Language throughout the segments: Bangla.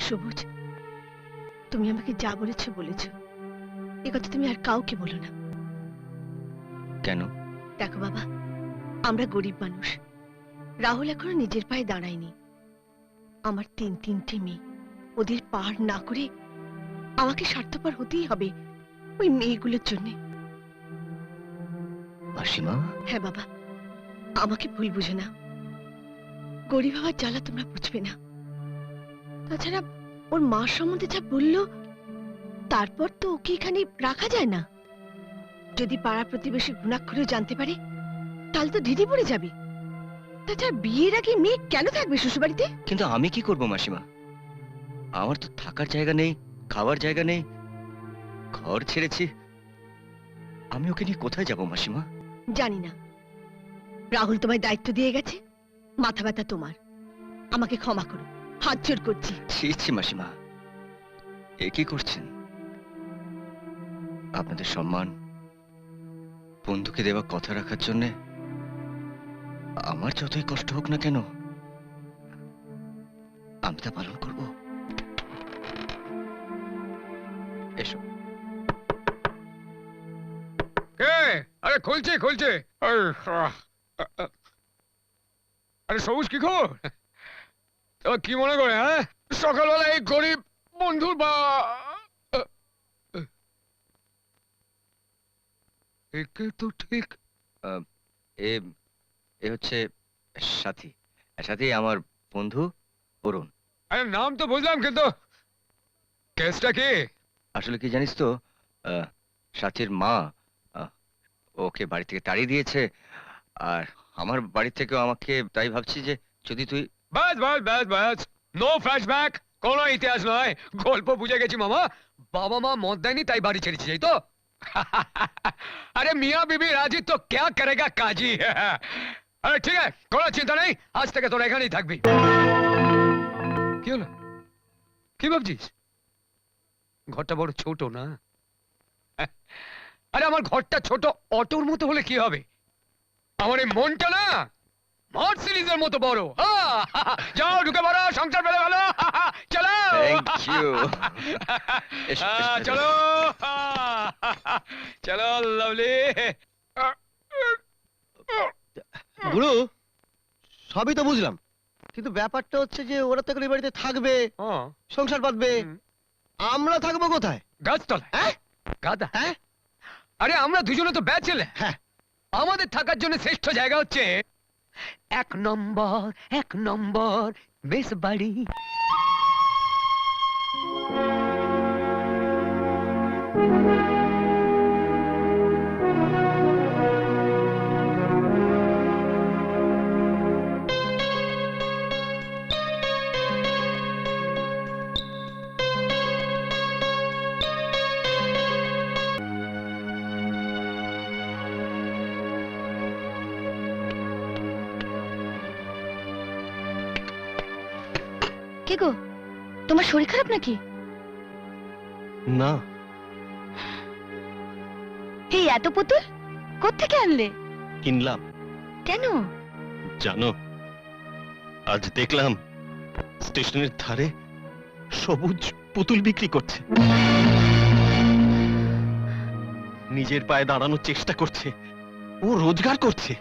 সবুজ, তুমি আমাকে যা বলেছো বলেছো, এ কথা তুমি আর কাউকে বলো না। কেন? দেখো বাবা, আমরা গরিব মানুষ। রাহুল এখনো নিজের পায়ে দাঁড়ায়নি। আমার তিনটে মেয়ে, ওদের পার না করে আমাকে স্বার্থপর হতেই হবে ওই মেয়েগুলোর জন্য। মাসিমা। হ্যাঁ বাবা, আমাকে ভুল বুঝো না। গরিব হওয়ার জ্বালা তোমরা বুঝবে না। তাছাড়া ওর মা সম্বন্ধে যা বললো, তারপর তো ওকে এখানে রাখা যায় না। যদি পাড়া প্রতিবেশী ঘুণাক্ষরেও জানতে পারে, তাহলে তো ঢিঢি পড়ে যাবে। তাছাড়া বিয়ের আগে মেয়ে কেন থাকবে শ্বশুরবাড়িতে? কিন্তু আমি কি করব মাসিমা? আমার তো থাকার জায়গা নেই, খাওয়ার জায়গা নেই, ঘর ছেড়েছি। আমি ওকে নিয়ে কোথায় যাব মাসিমা? জানি না। রাহুল তোমায় দায়িত্ব দিয়ে গেছে, মাথা ব্যথা তোমার। আমাকে ক্ষমা করো, হাত জোড় করছি। ছি ছি মাসিমা, এ কি করছেন? আপনাদের সম্মান, বন্ধুকে দেওয়া কথা রাখার জন্য আমার যতই কষ্ট হোক না কেন, আমি তা পালন করব। এসো। আরে খুলছে খুলছে। আরে সবুজ, কি খবর? কি মনে করে? হ্যাঁ, সকালবেলা এই গরিব বন্ধুর বা একে তো ঠিক। এ এ হচ্ছে সাথী। সাথী আমার বন্ধু অরুণ। আরে নাম তো বুঝলাম, কিন্তু কেসটা কি? আসলে কি জানিস তো, সাথীর মা ওকে বাড়ি থেকে তাড়িয়ে দিয়েছে, আর আমার বাড়ি থেকেও আমাকে, তাই ভাবছি যে যদি তুই। বাস বাস বাস বাস, নো ফ্ল্যাশব্যাক, কোনো ইতিহাস নয়, গল্প বুঝে গেছি মামা। বাবা মা মত দেয়নি তাই বাড়ি ছেড়েছি, এই তো? আরে মিয়া বিবি রাজি তো ক্যা করেগা কাজী। আরে ঠিক আছে, কোনো চিন্তা নেই, আজ থেকে তোরা এখানেই থাকবি। কি হলো? কি ভাবছিস? ঘরটা বড় ছোট না? আরে আমার ঘরটা ছোট অটোর মতো হলে কি হবে, আমার এই মনটা না মার্সিডিজের মতো বড়। যাও ঢুকে পড়ো, সংসার ফেলে ভালো। চলো। Thank you. চলো চলো লাভলি। গুরু, সবই তো বুঝলাম, কিন্তু ব্যাপারটা হচ্ছে যে ওরা তো এই বাড়িতে থাকবে, সংসার বাঁধবে, আমরা থাকবো কোথায়? গাছতলায়। হ্যাঁ? গাদা। হ্যাঁ? আরে আমরা দুজনে তো ব্যাচেলে। হ্যাঁ। আমাদের থাকার জন্য শ্রেষ্ঠ জায়গা হচ্ছে এক নম্বর বেশ বাড়ি। কে গো, তোমার শরীর খারাপ নাকি? না। এই এত পুতুল কোত্থেকে আনলে? কিনলাম। কেন? জানো, আজ দেখলাম স্টেশনের ধারে সবুজ পুতুল বিক্রি করছে। নিজের পায়ে দাঁড়ানোর চেষ্টা করছে, ও রোজগার করছে।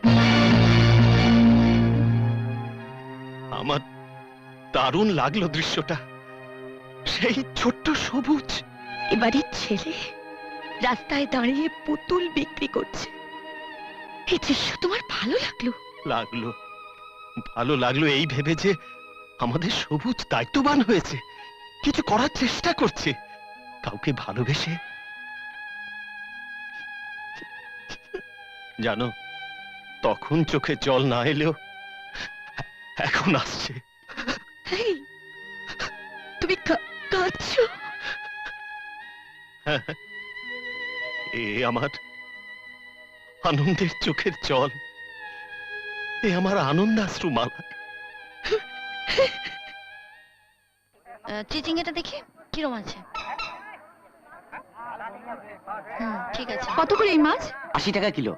আমার দারুণ লাগলো দৃশ্যটা। সেই ছোট্ট সবুজ এবারের ছেলে রাস্তায় দাঁড়িয়ে পুতুল বিক্রি করছে, এই দৃশ্য তোমার ভালো লাগলো? লাগলো, ভালো লাগলো এই ভেবে যে আমাদের সবুজ দায়িত্ববান হয়েছে, কিছু করার চেষ্টা করছে, কাউকে ভালোবেসে। জানো, তখন চোখে জল না এলেও এখন আসছে। এই, তুমি কাঁদছো? এ আমার আনন্দের চোখের জল, এ আমার আনন্দাশ্রু মালা। চিচিঙ্গাটা দেখি কিরম আছে। ঠিক আছে। কত করে এই মাছ? 80 টাকা কিলো।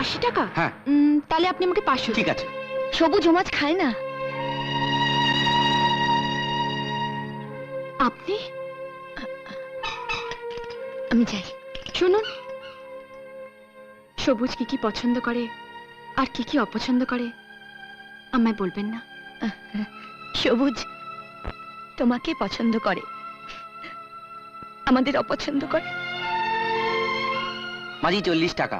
80 টাকা? হ্যাঁ। তাহলে আপনি আমাকে 500। ঠিক আছে। সবুজ ও মাছ খায় না। আপনি? আমি যাই। শুনুন, সবুজ কি কি পছন্দ করে আর কি কি অপছন্দ করে আমায় বলবেন না? সবুজ তোমাকে পছন্দ করে, আমাদের অপছন্দ করে। মাঝি 40 টাকা।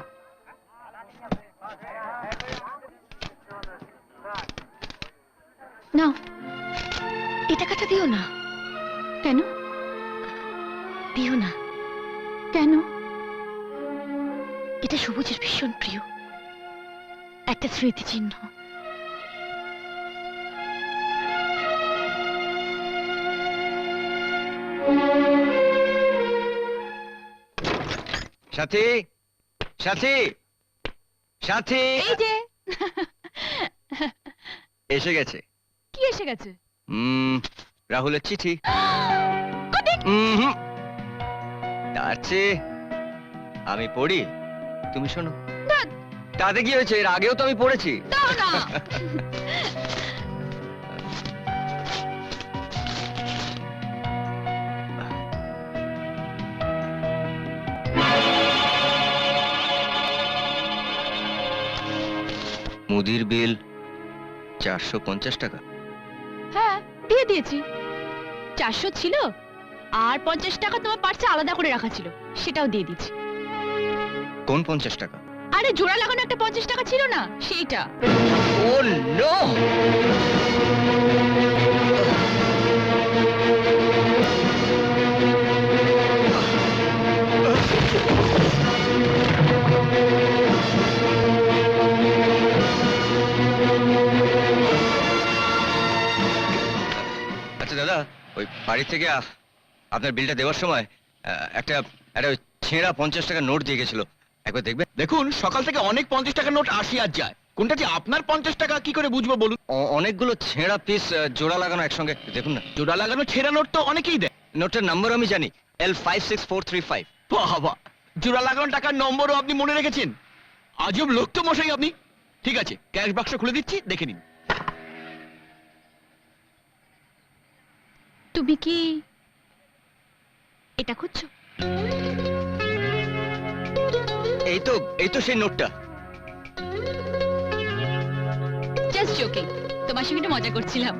নাও। এই টাকাটা দিও না, কেন? দিও না। কেন? এটা সবুজের ভীষণ প্রিয়, একটা স্মৃতিচিহ্ন। সাথী, সাথী, সাথী এই যে এসে গেছে। কি এসে গেছে? রাহুলের চিঠি। হুম, তার চেয়ে আমি পড়ি, তুমি শোনো। তাতে কি হয়েছে, এর আগেও তো আমি পড়েছি। দাও না। মুদির বিল 450 টাকা। হ্যাঁ, দিয়ে দিয়েছি। 400 ছিল আর 50 টাকা তোমার পার্সে আলাদা করে রাখা ছিল, সেটাও দিয়ে দিচ্ছি। কোন 50 টাকা? আরে জোড়া লাগানো একটা 50 টাকা ছিল না, সেইটা। ও নো! আচ্ছা দাদা, ওই বাড়ি থেকে আপনার বিলটা দেওয়ার সময় একটা একটা ওই ছেঁড়া 50 টাকা নোট দিয়ে গেছিল, একবার দেখবেন। দেখুন, সকাল থেকে অনেক 50 টাকার নোট আসি আর যায়, কোনটা যে আপনার 50 টাকা কি করে বুঝবো বলুন? অনেকগুলো ছেঁড়া পিস জোড়া লাগানো একসঙ্গে, দেখুন না। জোড়া লাগানো ছেঁড়া নোট তো অনেকেই দেয়। নোটটার নাম্বার আমি জানি, L56435। বাবা, জোড়া লাগানো টাকার নম্বরও আপনি মনে রেখেছেন? আজব লোক তো মশাই আপনি। ঠিক আছে, ক্যাশ বাক্স খুলে দিচ্ছি, দেখে নিন। তুমি কি এটা খুঁজছো? এই তো সেই নোটটা। জাস্ট জোকিং, তোমার সঙ্গে একটু মজা করছিলাম।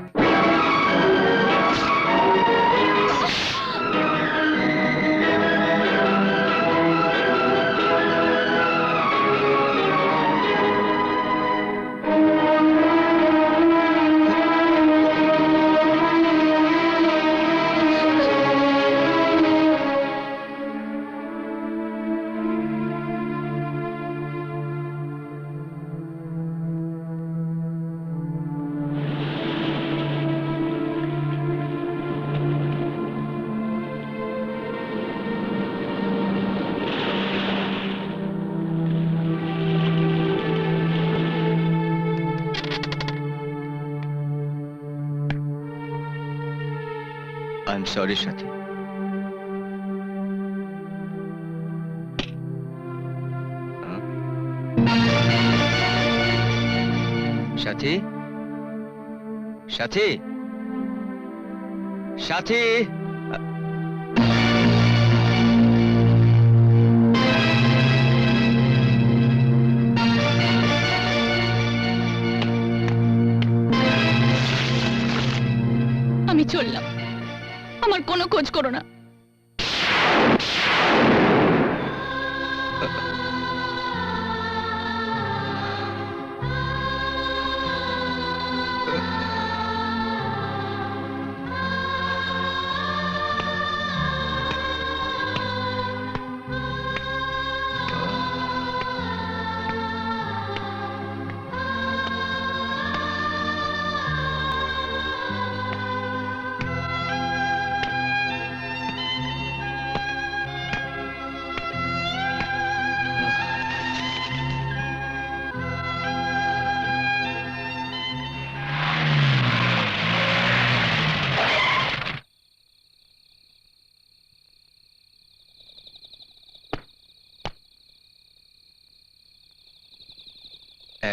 I'm sorry, সাথী। সাথী, সাথী, সাথী। আমি চললাম, আমার কোনো খোঁজ করো না।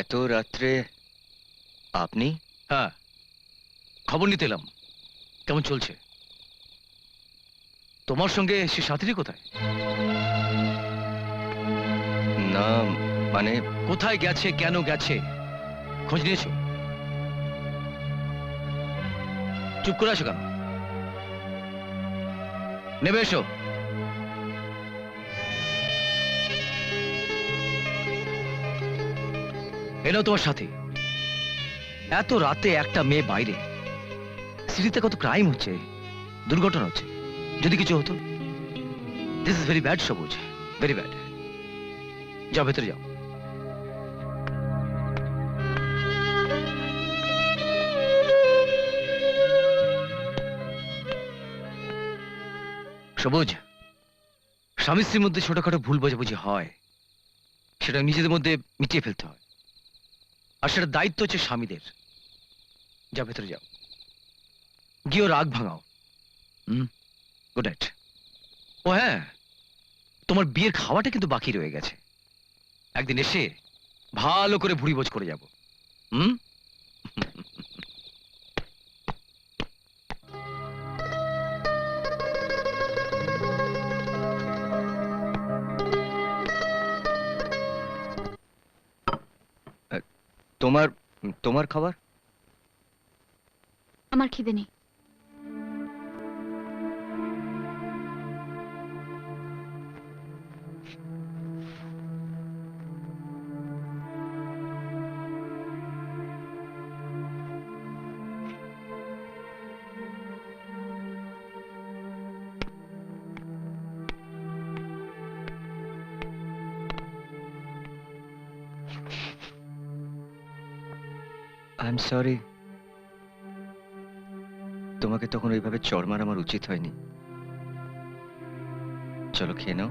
এত রাত্রে আপনি? হ্যাঁ, খবর নিতে এলাম। কেমন চলছে? তোমার সঙ্গে সে সাথীটি কোথায়? না মানে কোথায় গেছে, কেন গেছে, খোঁজ নিয়েছো? চুপ করে আছো কেন? নেবে এসো। এনাও তোমার সাথে। এত রাতে একটা মেয়ে বাইরে, সিটিতে কত ক্রাইম হচ্ছে, দুর্ঘটনা হচ্ছে, যদি কিছু হতো। দিস ইজ ভেরি ব্যাড সবুজ, ভেরি ব্যাড। যাও ভেতরে যাও। সবুজ, স্বামী স্ত্রীর মধ্যে ছোটখাটো ভুল বোঝাবুঝি হয়, সেটা নিজেদের মধ্যে মিটিয়ে ফেলতে হয়, আর সেটা দায়িত্ব হচ্ছে স্বামীদের। যাও ভেতরে যাও, গিয়ে রাগ ভাঙাও। Good night. ও হ্যাঁ, তোমার বিয়ের খাওয়াটা কিন্তু বাকি রয়ে গেছে। একদিন এসে ভালো করে ভুড়ি ভোজ করে যাব। তোমার তোমার খাবার? আমার খিদে নেই। আই এম সরি, তোমাকে তখন ওইভাবে চড় মারা আমার উচিত হয়নি। চলো খেয়ে নাও,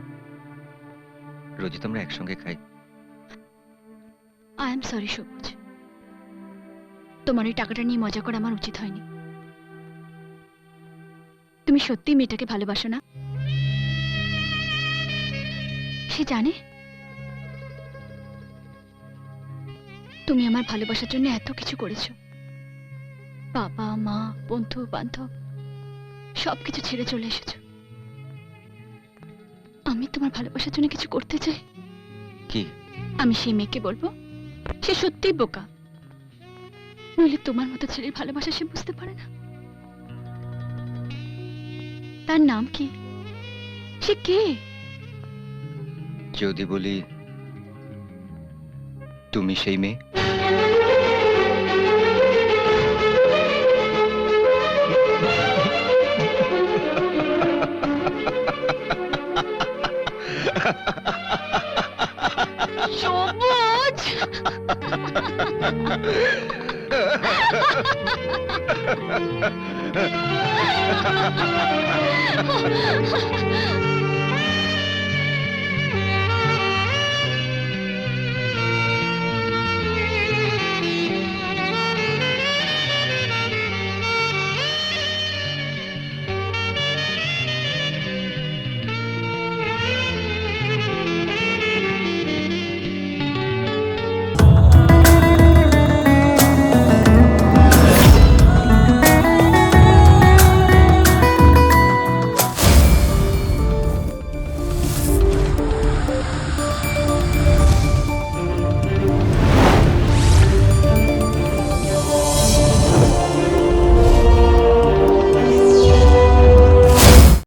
রোজই তোমরা একসঙ্গে খাই। আই এম সরি সবুজ, তোমার এই টাকাটা নিয়ে মজা করা আমার উচিত হয়নি। তুমি সত্যি মেয়েটাকে ভালোবাসো না? সে জানে তুমি আমার ভালোবাসার জন্য এত কিছু করেছো। বাবা মা বন্ধু বান্ধব সবকিছু ছেড়ে চলে এসেছো। আমি তোমার ভালোবাসার জন্য কিছু করতে চাই। কি? আমি সেই মেয়েকে বলবো সে সত্যিই বোকা, নইলে তোমার মতো ছেলের ভালোবাসা সে বুঝতে পারে না। তার নাম কি? সে কে? যদি বলি তুমি সেই মেয়ে। সবুজ